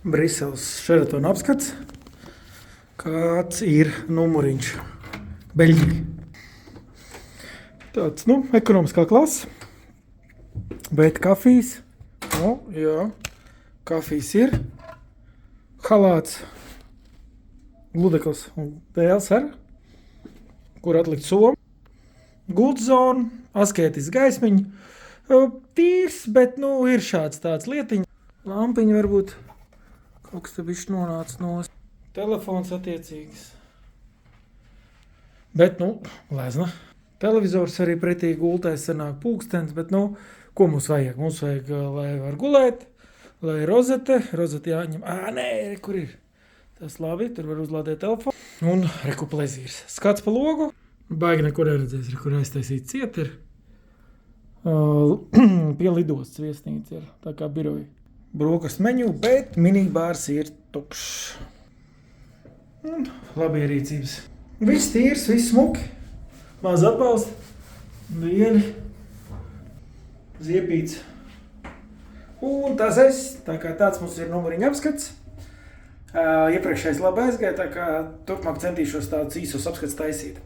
Briseles Šeratona apskats. Kāds ir numuriņš? Beļģija. Tāds, ekonomiskā klasa. Bet kafijas. Jā. Kafijas ir. Halāts. Gludeklis un dēls ar. Kur atlikt somu. Gultzona. Asketis gaismiņa. Tīrs, bet, ir šāds tāds lietiņa. Lampiņa varbūt. Kaut kas te bišķi nonāca nos. Telefons attiecīgs. Bet, lezna. Televizors arī pretī gultais sanāk pulkstens, bet, ko mums vajag? Mums vajag, lai var gulēt, lai rozete jāņem. Nē, kur ir? Tas labi, tur var uzlādēt telefonu. Un plezīrs. Skats pa logu. Baigi nekur neredzēs, kur aiztaisīt ciet ir. Pie lidostas viesnīca ir, tā kā biroja. Brokastu meņu, bet minibārs ir tukšs. Labi ierīcības. Viss tīrs, viss smuki. Maz atbalsta. Vieni. Ziepīts. Un tas tā kā tāds mums ir numuriņa apskats. Iepriekšējais labi aizgāja, tā kā turpmāk centīšos tādus īsos apskats taisīt.